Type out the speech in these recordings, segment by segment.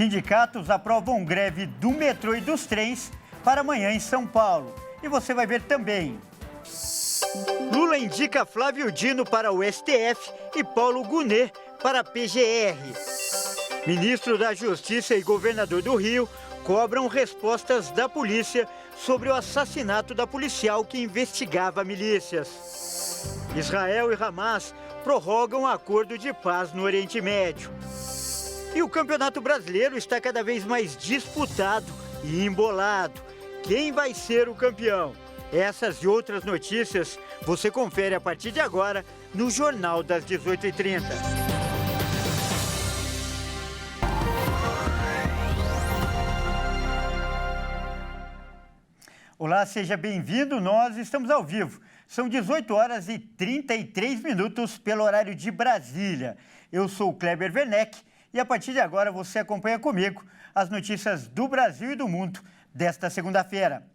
Sindicatos aprovam greve do metrô e dos trens para amanhã em São Paulo. E você vai ver também. Lula indica Flávio Dino para o STF e Paulo Gonet para a PGR. Ministro da Justiça e governador do Rio cobram respostas da polícia sobre o assassinato da policial que investigava milícias. Israel e Hamas prorrogam acordo de paz no Oriente Médio. E o Campeonato Brasileiro está cada vez mais disputado e embolado. Quem vai ser o campeão? Essas e outras notícias você confere a partir de agora no Jornal das 18h30. Olá, seja bem-vindo. Nós estamos ao vivo. São 18 horas e 33 minutos pelo horário de Brasília. Eu sou o Kleber Werneck e a partir de agora você acompanha comigo as notícias do Brasil e do mundo desta segunda-feira.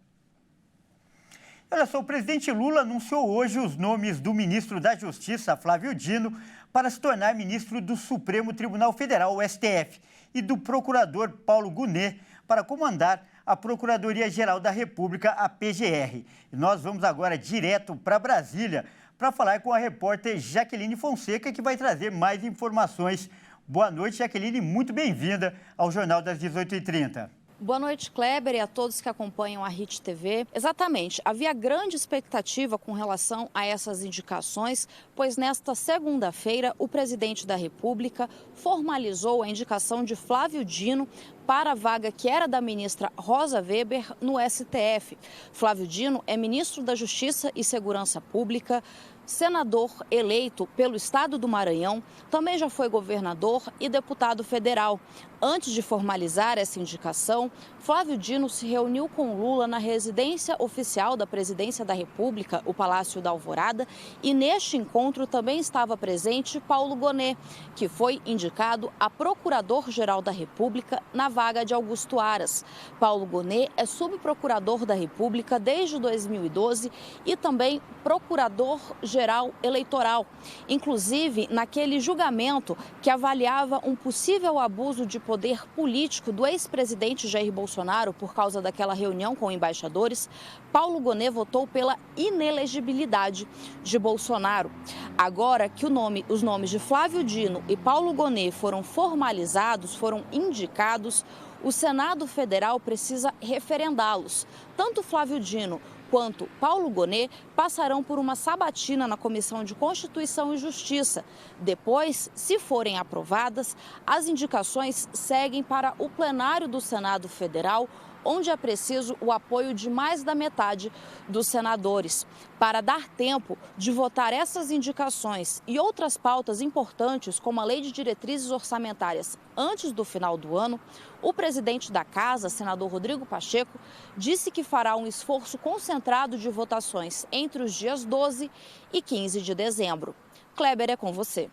Olha só, o presidente Lula anunciou hoje os nomes do ministro da Justiça, Flávio Dino, para se tornar ministro do Supremo Tribunal Federal, o STF, e do procurador Paulo Gonet para comandar a Procuradoria-Geral da República, a PGR. E nós vamos agora direto para Brasília para falar com a repórter Jaqueline Fonseca, que vai trazer mais informações. Boa noite, Jaqueline, muito bem-vinda ao Jornal das 18h30. Boa noite, Kleber, e a todos que acompanham a HIT TV. Exatamente, havia grande expectativa com relação a essas indicações, pois nesta segunda-feira o presidente da República formalizou a indicação de Flávio Dino para a vaga que era da ministra Rosa Weber no STF. Flávio Dino é ministro da Justiça e Segurança Pública, senador eleito pelo estado do Maranhão, também já foi governador e deputado federal. Antes de formalizar essa indicação, Flávio Dino se reuniu com Lula na residência oficial da Presidência da República, o Palácio da Alvorada, e neste encontro também estava presente Paulo Gonet, que foi indicado a Procurador-Geral da República na vaga de Augusto Aras. Paulo Gonet é subprocurador da República desde 2012 e também procurador-geral eleitoral. Inclusive, naquele julgamento que avaliava um possível abuso de poder político do ex-presidente Jair Bolsonaro por causa daquela reunião com embaixadores, Paulo Gonet votou pela inelegibilidade de Bolsonaro. Agora que os nomes de Flávio Dino e Paulo Gonet foram formalizados, foram indicados, o Senado Federal precisa referendá-los. Tanto Flávio Dino quanto Paulo Gonet passarão por uma sabatina na Comissão de Constituição e Justiça. Depois, se forem aprovadas, as indicações seguem para o plenário do Senado Federal, onde é preciso o apoio de mais da metade dos senadores. Para dar tempo de votar essas indicações e outras pautas importantes, como a Lei de Diretrizes Orçamentárias, antes do final do ano, o presidente da Casa, senador Rodrigo Pacheco, disse que fará um esforço concentrado de votações entre os dias 12 e 15 de dezembro. Kleber, é com você.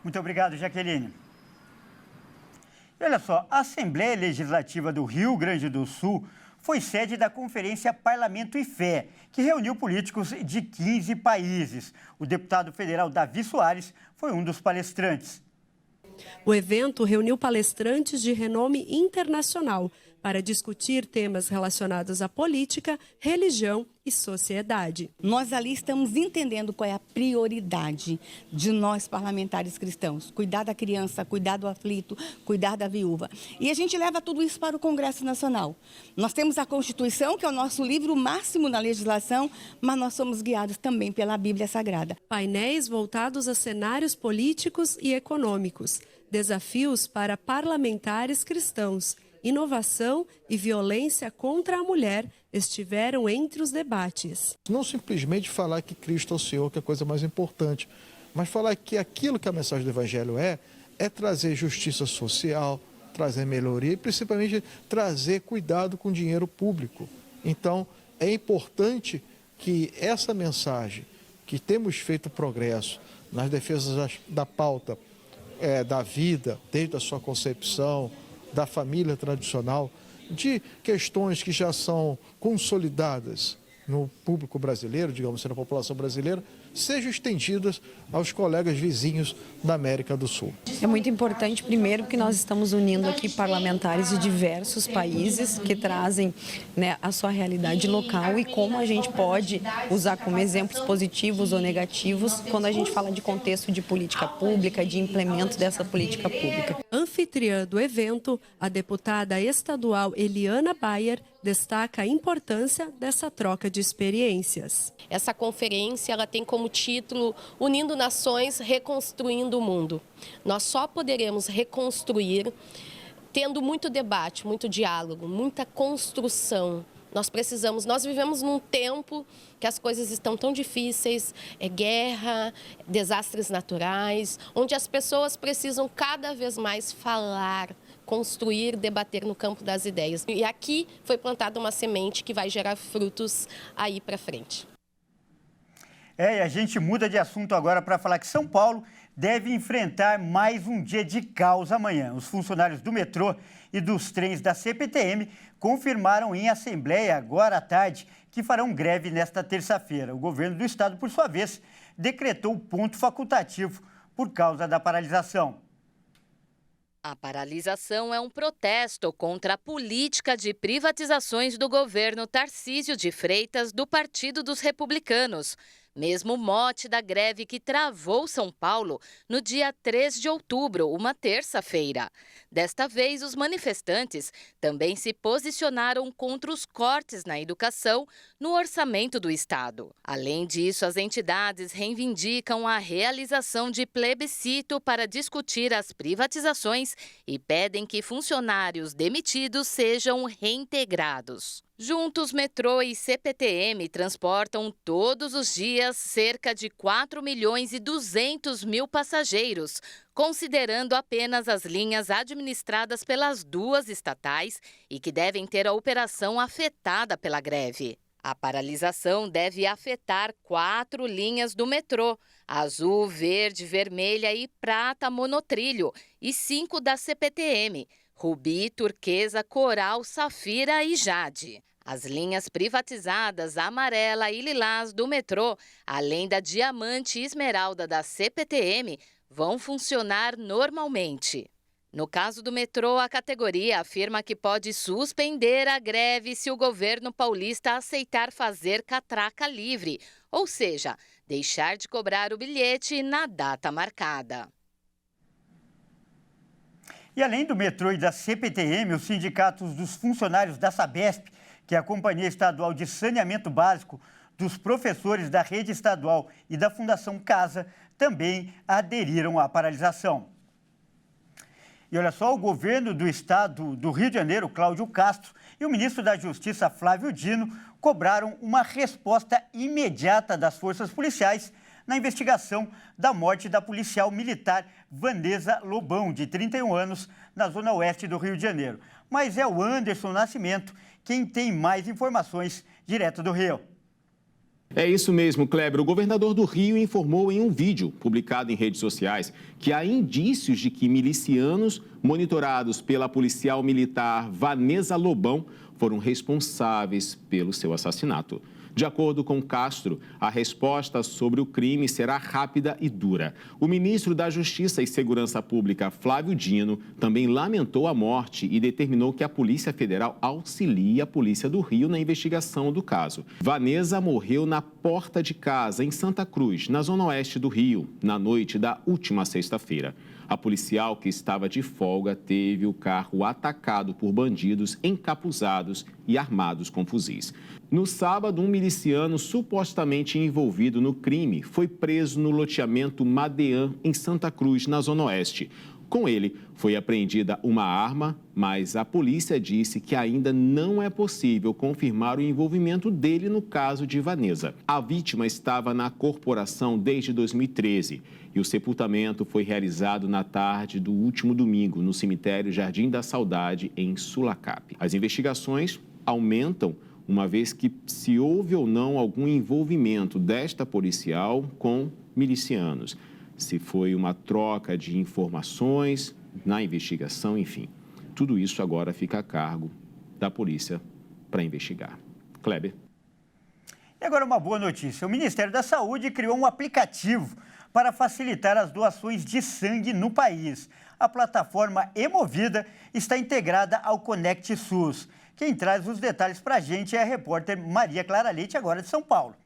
Muito obrigado, Jaqueline. Olha só, a Assembleia Legislativa do Rio Grande do Sul foi sede da Conferência Parlamento e Fé, que reuniu políticos de 15 países. O deputado federal Davi Soares foi um dos palestrantes. O evento reuniu palestrantes de renome internacional para discutir temas relacionados à política, religião e sociedade. Nós ali estamos entendendo qual é a prioridade de nós parlamentares cristãos. Cuidar da criança, cuidar do aflito, cuidar da viúva. E a gente leva tudo isso para o Congresso Nacional. Nós temos a Constituição, que é o nosso livro máximo na legislação, mas nós somos guiados também pela Bíblia Sagrada. Painéis voltados a cenários políticos e econômicos, desafios para parlamentares cristãos, inovação e violência contra a mulher estiveram entre os debates. Não simplesmente falar que Cristo é o Senhor, que é a coisa mais importante, mas falar que aquilo que a mensagem do Evangelho é trazer justiça social, trazer melhoria e principalmente trazer cuidado com o dinheiro público. Então, é importante que essa mensagem, que temos feito progresso nas defesas da pauta da vida, desde a sua concepção, da família tradicional, de questões que já são consolidadas no público brasileiro, digamos assim, na população brasileira, sejam estendidas aos colegas vizinhos da América do Sul. É muito importante, primeiro, que nós estamos unindo aqui parlamentares de diversos países que trazem, né, a sua realidade local e como a gente pode usar como exemplos positivos ou negativos quando a gente fala de contexto de política pública, de implemento dessa política pública. Anfitriã do evento, a deputada estadual Eliana Bayer destaca a importância dessa troca de experiências. Essa conferência ela tem como título Unindo Nações, Reconstruindo o Mundo. Nós só poderemos reconstruir tendo muito debate, muito diálogo, muita construção. Nós vivemos num tempo que as coisas estão tão difíceis, guerra, desastres naturais, onde as pessoas precisam cada vez mais falar, construir, debater no campo das ideias. E aqui foi plantada uma semente que vai gerar frutos aí para frente. E a gente muda de assunto agora para falar que São Paulo deve enfrentar mais um dia de caos amanhã. Os funcionários do metrô e dos trens da CPTM confirmaram em assembleia agora à tarde que farão greve nesta terça-feira. O governo do estado, por sua vez, decretou ponto facultativo por causa da paralisação. A paralisação é um protesto contra a política de privatizações do governo Tarcísio de Freitas do Partido dos Republicanos. Mesmo mote da greve que travou São Paulo no dia 3 de outubro, uma terça-feira. Desta vez, os manifestantes também se posicionaram contra os cortes na educação no orçamento do estado. Além disso, as entidades reivindicam a realização de plebiscito para discutir as privatizações e pedem que funcionários demitidos sejam reintegrados. Juntos, metrô e CPTM transportam todos os dias cerca de 4.200.000 passageiros, considerando apenas as linhas administradas pelas duas estatais e que devem ter a operação afetada pela greve. A paralisação deve afetar 4 linhas do metrô, azul, verde, vermelha e prata monotrilho, e 5 da CPTM, rubi, turquesa, coral, safira e jade. As linhas privatizadas amarela e lilás do metrô, além da diamante e esmeralda da CPTM, vão funcionar normalmente. No caso do metrô, a categoria afirma que pode suspender a greve se o governo paulista aceitar fazer catraca livre, ou seja, deixar de cobrar o bilhete na data marcada. E além do metrô e da CPTM, os sindicatos dos funcionários da Sabesp, que é a Companhia Estadual de Saneamento Básico, dos professores da rede estadual e da Fundação Casa, também aderiram à paralisação. E olha só, o governo do estado do Rio de Janeiro, Cláudio Castro, e o ministro da Justiça, Flávio Dino, cobraram uma resposta imediata das forças policiais na investigação da morte da policial militar Vanessa Lobão, de 31 anos, na zona oeste do Rio de Janeiro. Mas é o Anderson Nascimento quem tem mais informações direto do Rio. É isso mesmo, Kleber. O governador do Rio informou em um vídeo publicado em redes sociais que há indícios de que milicianos monitorados pela policial militar Vanessa Lobão foram responsáveis pelo seu assassinato. De acordo com Castro, a resposta sobre o crime será rápida e dura. O ministro da Justiça e Segurança Pública, Flávio Dino, também lamentou a morte e determinou que a Polícia Federal auxilie a Polícia do Rio na investigação do caso. Vanessa morreu na porta de casa, em Santa Cruz, na zona oeste do Rio, na noite da última sexta-feira. A policial, que estava de folga, teve o carro atacado por bandidos encapuzados e armados com fuzis. No sábado, um miliciano supostamente envolvido no crime foi preso no loteamento Madeã, em Santa Cruz, na zona oeste. Com ele, foi apreendida uma arma, mas a polícia disse que ainda não é possível confirmar o envolvimento dele no caso de Vanessa. A vítima estava na corporação desde 2013 e o sepultamento foi realizado na tarde do último domingo no cemitério Jardim da Saudade, em Sulacap. As investigações aumentam uma vez que se houve ou não algum envolvimento desta policial com milicianos. Se foi uma troca de informações na investigação, enfim. Tudo isso agora fica a cargo da polícia para investigar. Kleber. E agora uma boa notícia. O Ministério da Saúde criou um aplicativo para facilitar as doações de sangue no país. A plataforma Hemovida está integrada ao Conect SUS. Quem traz os detalhes para a gente é a repórter Maria Clara Leite, agora de São Paulo.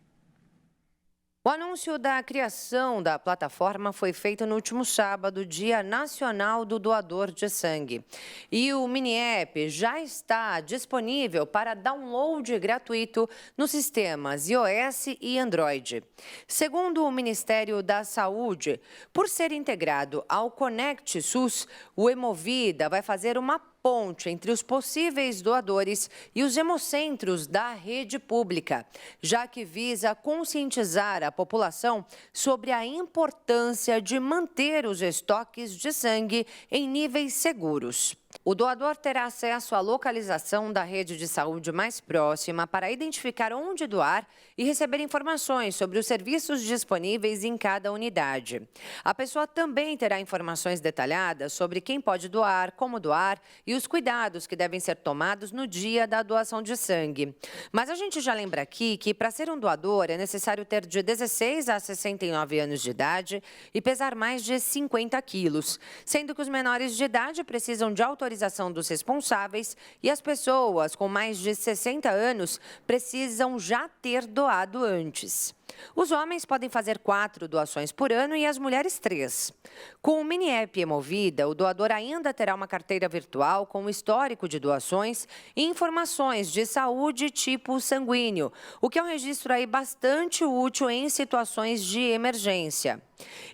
O anúncio da criação da plataforma foi feito no último sábado, Dia Nacional do Doador de Sangue. E o mini-app já está disponível para download gratuito nos sistemas iOS e Android. Segundo o Ministério da Saúde, por ser integrado ao Conect SUS, o Hemovida vai fazer uma ponte entre os possíveis doadores e os hemocentros da rede pública, já que visa conscientizar a população sobre a importância de manter os estoques de sangue em níveis seguros. O doador terá acesso à localização da rede de saúde mais próxima para identificar onde doar e receber informações sobre os serviços disponíveis em cada unidade. A pessoa também terá informações detalhadas sobre quem pode doar, como doar e os cuidados que devem ser tomados no dia da doação de sangue. Mas a gente já lembra aqui que para ser um doador é necessário ter de 16 a 69 anos de idade e pesar mais de 50 quilos, sendo que os menores de idade precisam de autorização dos responsáveis e as pessoas com mais de 60 anos precisam já ter doado antes. Os homens podem fazer 4 doações por ano e as mulheres 3. Com o mini-app Hemovida, o doador ainda terá uma carteira virtual com histórico de doações e informações de saúde tipo sanguíneo, o que é um registro aí bastante útil em situações de emergência.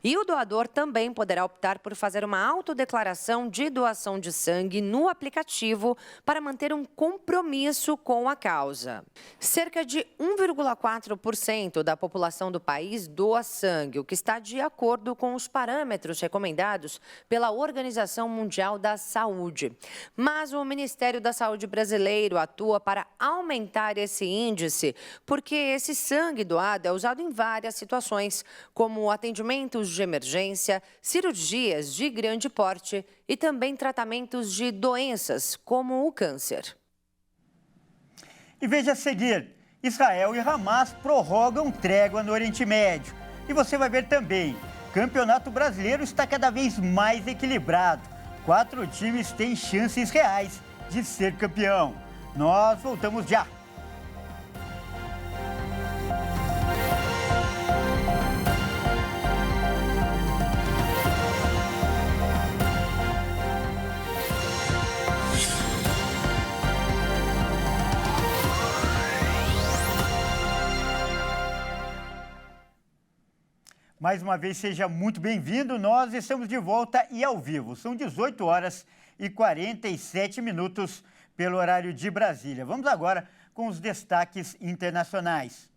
E o doador também poderá optar por fazer uma autodeclaração de doação de sangue no aplicativo para manter um compromisso com a causa. Cerca de 1,4% da população do país doa sangue, o que está de acordo com os parâmetros recomendados pela Organização Mundial da Saúde. Mas o Ministério da Saúde brasileiro atua para aumentar esse índice, porque esse sangue doado é usado em várias situações, como atendimentos de emergência, cirurgias de grande porte e também tratamentos de doenças, como o câncer. E veja a seguir, Israel e Hamas prorrogam trégua no Oriente Médio. E você vai ver também, Campeonato Brasileiro está cada vez mais equilibrado. 4 times têm chances reais de ser campeão. Nós voltamos já. Mais uma vez, seja muito bem-vindo. Nós estamos de volta e ao vivo. São 18 horas e 47 minutos pelo horário de Brasília. Vamos agora com os destaques internacionais.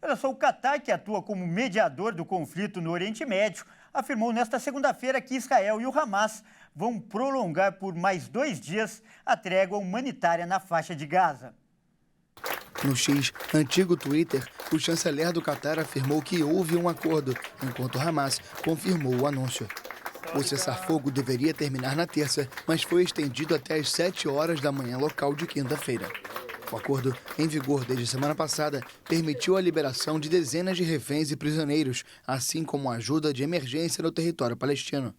Olha só, o Catar, que atua como mediador do conflito no Oriente Médio, afirmou nesta segunda-feira que Israel e o Hamas vão prolongar por mais 2 dias a trégua humanitária na faixa de Gaza. No X, antigo Twitter, o chanceler do Catar afirmou que houve um acordo, enquanto Hamas confirmou o anúncio. O cessar-fogo deveria terminar na terça, mas foi estendido até às 7 horas da manhã local de quinta-feira. O acordo, em vigor desde semana passada, permitiu a liberação de dezenas de reféns e prisioneiros, assim como ajuda de emergência no território palestino.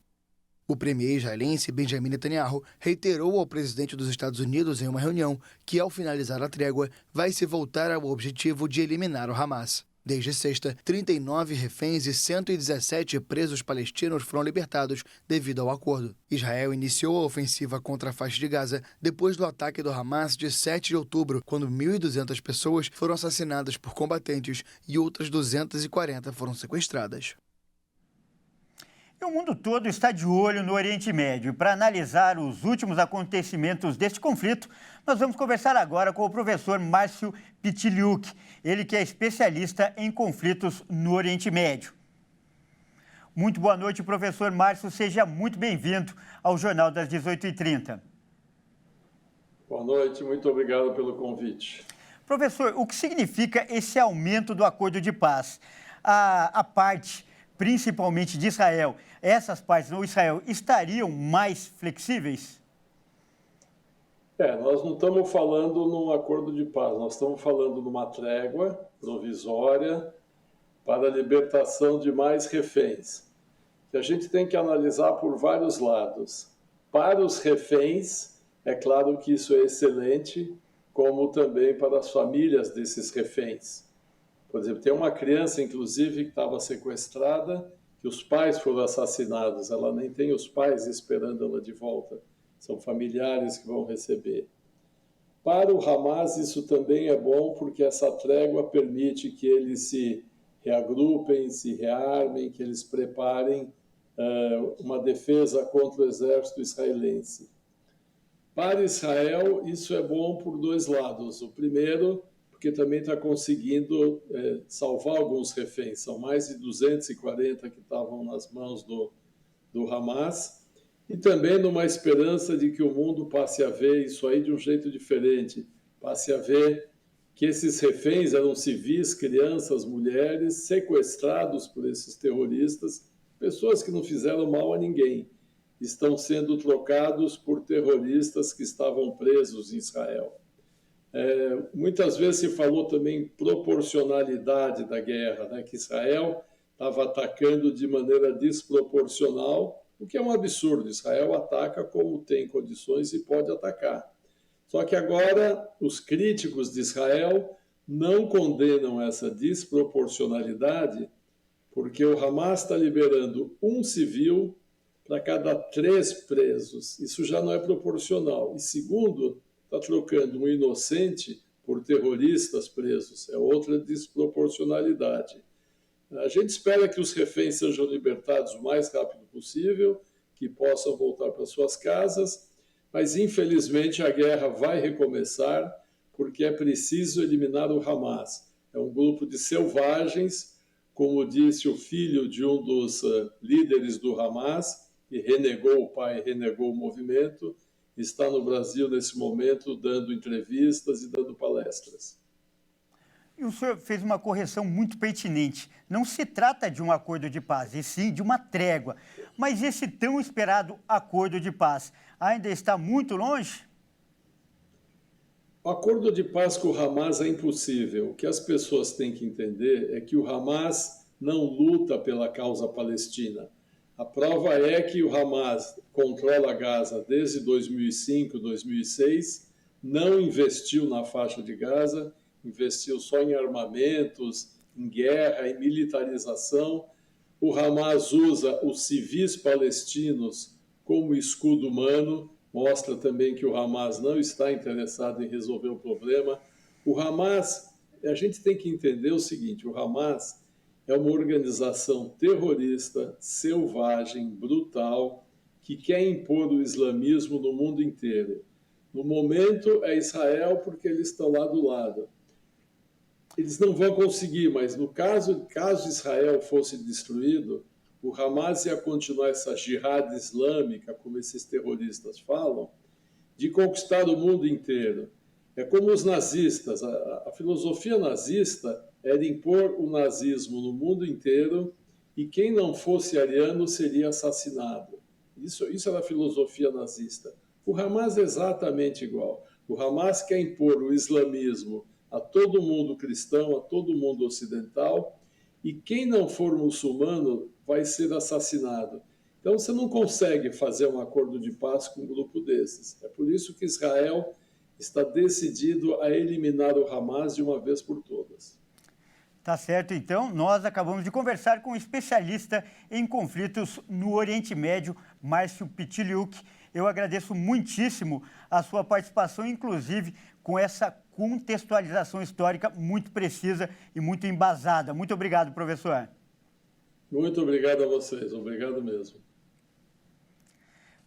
O premier israelense Benjamin Netanyahu reiterou ao presidente dos Estados Unidos em uma reunião que, ao finalizar a trégua, vai se voltar ao objetivo de eliminar o Hamas. Desde sexta, 39 reféns e 117 presos palestinos foram libertados devido ao acordo. Israel iniciou a ofensiva contra a faixa de Gaza depois do ataque do Hamas de 7 de outubro, quando 1.200 pessoas foram assassinadas por combatentes e outras 240 foram sequestradas. E o mundo todo está de olho no Oriente Médio. E para analisar os últimos acontecimentos deste conflito, nós vamos conversar agora com o professor Márcio Pitiliuk, ele que é especialista em conflitos no Oriente Médio. Muito boa noite, professor Márcio. Seja muito bem-vindo ao Jornal das 18h30. Boa noite, muito obrigado pelo convite. Professor, o que significa esse aumento do acordo de paz? A parte, principalmente de Israel, essas partes no Israel estariam mais flexíveis? Nós não estamos falando num acordo de paz, nós estamos falando numa trégua provisória para a libertação de mais reféns, que a gente tem que analisar por vários lados. Para os reféns, é claro que isso é excelente, como também para as famílias desses reféns. Por exemplo, tem uma criança, inclusive, que estava sequestrada, que os pais foram assassinados, ela nem tem os pais esperando ela de volta. São familiares que vão receber. Para o Hamas, isso também é bom, porque essa trégua permite que eles se reagrupem, se rearmem, que eles preparem uma defesa contra o exército israelense. Para Israel, isso é bom por dois lados. O primeiro, porque também está conseguindo salvar alguns reféns. São mais de 240 que estavam nas mãos do Hamas. E também numa esperança de que o mundo passe a ver isso aí de um jeito diferente, passe a ver que esses reféns eram civis, crianças, mulheres, sequestrados por esses terroristas, pessoas que não fizeram mal a ninguém, estão sendo trocados por terroristas que estavam presos em Israel. Muitas vezes se falou também proporcionalidade da guerra, né? Que Israel estava atacando de maneira desproporcional, o que é um absurdo. Israel ataca como tem condições e pode atacar. Só que agora os críticos de Israel não condenam essa desproporcionalidade, porque o Hamas está liberando um civil para cada 3 presos. Isso já não é proporcional. E segundo, está trocando um inocente por terroristas presos. É outra desproporcionalidade. A gente espera que os reféns sejam libertados o mais rápido possível, que possam voltar para suas casas, mas infelizmente a guerra vai recomeçar, porque é preciso eliminar o Hamas. É um grupo de selvagens, como disse o filho de um dos líderes do Hamas, que renegou o pai, renegou o movimento, está no Brasil nesse momento dando entrevistas e dando palestras. E o senhor fez uma correção muito pertinente. Não se trata de um acordo de paz, e sim de uma trégua. Mas esse tão esperado acordo de paz ainda está muito longe? O acordo de paz com o Hamas é impossível. O que as pessoas têm que entender é que o Hamas não luta pela causa palestina. A prova é que o Hamas controla Gaza desde 2005, 2006, não investiu na faixa de Gaza, investiu só em armamentos, em guerra, em militarização. O Hamas usa os civis palestinos como escudo humano, mostra também que o Hamas não está interessado em resolver o problema. O Hamas, a gente tem que entender o seguinte, o Hamas é uma organização terrorista, selvagem, brutal, que quer impor o islamismo no mundo inteiro. No momento é Israel porque eles estão lá do lado. Eles não vão conseguir, mas no caso Israel fosse destruído, o Hamas ia continuar essa jihad islâmica, como esses terroristas falam, de conquistar o mundo inteiro. É como os nazistas. A filosofia nazista era impor o nazismo no mundo inteiro e quem não fosse ariano seria assassinado. Isso era a filosofia nazista. O Hamas é exatamente igual. O Hamas quer impor o islamismo a todo mundo cristão, a todo mundo ocidental, e quem não for muçulmano vai ser assassinado. Então você não consegue fazer um acordo de paz com um grupo desses. É por isso que Israel está decidido a eliminar o Hamas de uma vez por todas. Tá certo, então. Nós acabamos de conversar com um especialista em conflitos no Oriente Médio, Márcio Pitiliuk. Eu agradeço muitíssimo a sua participação, inclusive com essa contextualização histórica muito precisa e muito embasada. Muito obrigado, professor. Muito obrigado a vocês, obrigado mesmo.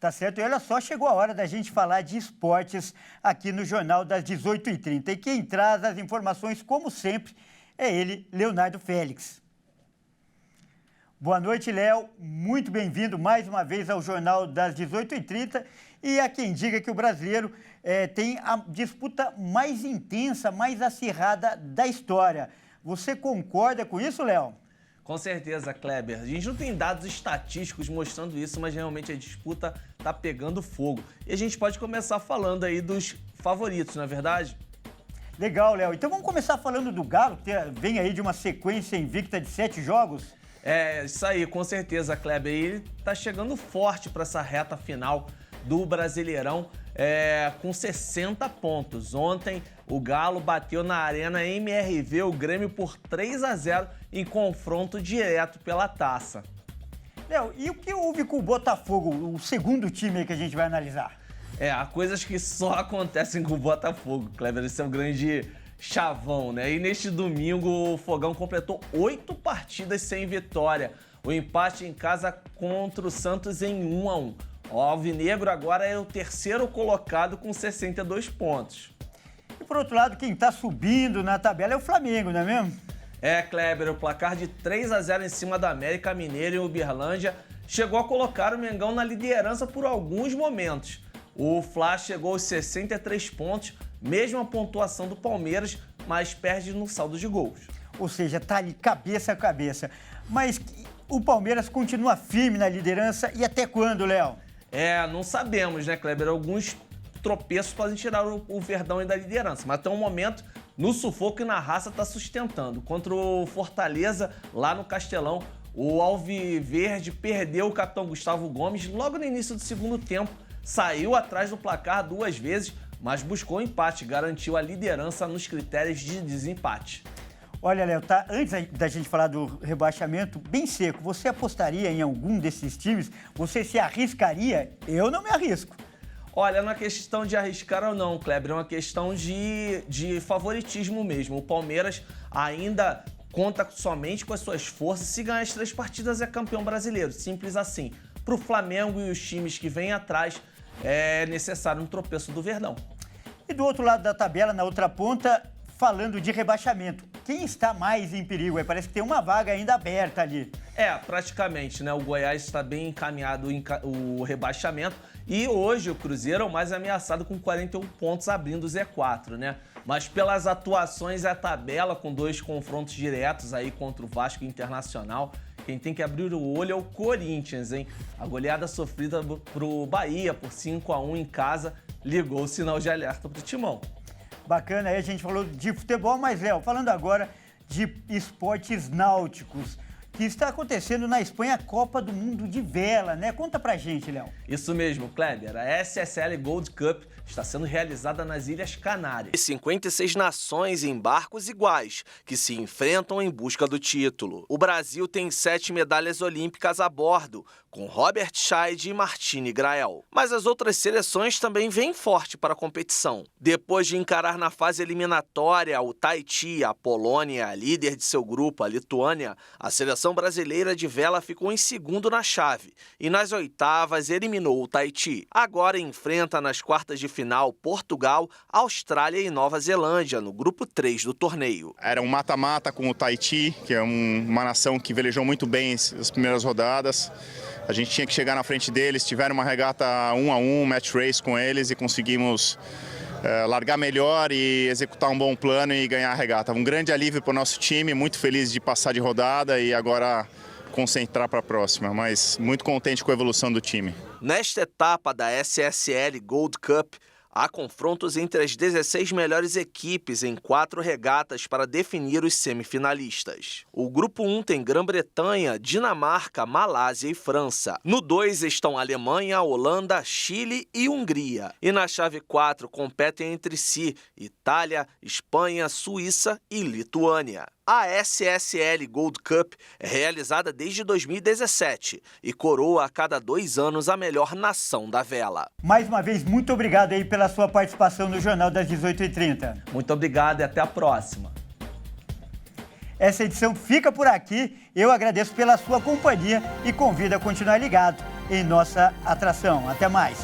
Tá certo, e olha só, chegou a hora da gente falar de esportes aqui no Jornal das 18h30. E quem traz as informações, como sempre, é ele, Leonardo Félix. Boa noite, Léo. Muito bem-vindo mais uma vez ao Jornal das 18h30. E há quem diga que o brasileiro tem a disputa mais intensa, mais acirrada da história. Você concorda com isso, Léo? Com certeza, Kleber. A gente não tem dados estatísticos mostrando isso, mas realmente a disputa tá pegando fogo. E a gente pode começar falando aí dos favoritos, não é verdade? Legal, Léo. Então vamos começar falando do Galo, que vem aí de uma sequência invicta de 7 jogos. É, isso aí, com certeza, Kleber. Ele tá chegando forte para essa reta final do Brasileirão, com 60 pontos. Ontem, o Galo bateu na Arena MRV o Grêmio por 3-0 em confronto direto pela taça. Léo, e o que houve com o Botafogo, o segundo time aí que a gente vai analisar? Há coisas que só acontecem com o Botafogo, Kleber. Esse é um grande chavão, né? E neste domingo, o Fogão completou 8 partidas sem vitória. O empate em casa contra o Santos em 1-1. O Alvinegro agora é o terceiro colocado com 62 pontos. E por outro lado, quem tá subindo na tabela é o Flamengo, não é mesmo? Kleber, o placar de 3-0 em cima do América Mineiro em Uberlândia chegou a colocar o Mengão na liderança por alguns momentos. O Fla chegou aos 63 pontos, mesma pontuação do Palmeiras, mas perde no saldo de gols. Ou seja, tá ali cabeça a cabeça. Mas o Palmeiras continua firme na liderança e até quando, Léo? Não sabemos, né, Kleber? Alguns tropeços podem tirar o Verdão aí da liderança, mas até um momento, no sufoco e na raça, tá sustentando. Contra o Fortaleza, lá no Castelão, o Alviverde perdeu o capitão Gustavo Gomes logo no início do segundo tempo. Saiu atrás do placar 2 vezes, mas buscou o empate, garantiu a liderança nos critérios de desempate. Olha, Léo, antes da gente falar do rebaixamento, bem seco, você apostaria em algum desses times? Você se arriscaria? Eu não me arrisco. Olha, não é questão de arriscar ou não, Kleber, é uma questão de favoritismo mesmo. O Palmeiras ainda conta somente com as suas forças. Se ganhar as 3 partidas, é campeão brasileiro, simples assim. Para o Flamengo e os times que vêm atrás, é necessário um tropeço do Verdão. E do outro lado da tabela, na outra ponta, falando de rebaixamento, quem está mais em perigo? Parece que tem uma vaga ainda aberta ali. Praticamente, né? O Goiás está bem encaminhado o rebaixamento e hoje o Cruzeiro é o mais ameaçado com 41 pontos abrindo o Z4, né? Mas pelas atuações a tabela com 2 confrontos diretos aí contra o Vasco e Internacional, quem tem que abrir o olho é o Corinthians, hein? A goleada sofrida pro Bahia por 5-1 em casa ligou o sinal de alerta pro Timão. Bacana, aí a gente falou de futebol, mas, Léo, falando agora de esportes náuticos, que está acontecendo na Espanha a Copa do Mundo de Vela, né? Conta pra gente, Léo. Isso mesmo, Kleber. A SSL Gold Cup está sendo realizada nas Ilhas Canárias. 56 nações em barcos iguais, que se enfrentam em busca do título. O Brasil tem 7 medalhas olímpicas a bordo, com Robert Scheid e Martine Grael. Mas as outras seleções também vêm forte para a competição. Depois de encarar na fase eliminatória o Tahiti, a Polônia, a líder de seu grupo, a Lituânia, a seleção brasileira de vela ficou em segundo na chave e nas oitavas eliminou o Tahiti. Agora enfrenta nas quartas de final Portugal, Austrália e Nova Zelândia, no grupo 3 do torneio. Era um mata-mata com o Tahiti, que é uma nação que velejou muito bem as primeiras rodadas. A gente tinha que chegar na frente deles, tiveram uma regata 1-1, match race com eles e conseguimos largar melhor e executar um bom plano e ganhar a regata. Um grande alívio para o nosso time, muito feliz de passar de rodada e agora concentrar para a próxima, mas muito contente com a evolução do time. Nesta etapa da SSL Gold Cup, há confrontos entre as 16 melhores equipes em 4 regatas para definir os semifinalistas. O grupo 1 tem Grã-Bretanha, Dinamarca, Malásia e França. No 2 estão Alemanha, Holanda, Chile e Hungria. E na chave 4 competem entre si Itália, Espanha, Suíça e Lituânia. A SSL Gold Cup é realizada desde 2017 e coroa a cada 2 anos a melhor nação da vela. Mais uma vez, muito obrigado aí pela sua participação no Jornal das 18h30. Muito obrigado e até a próxima. Essa edição fica por aqui. Eu agradeço pela sua companhia e convido a continuar ligado em nossa atração. Até mais.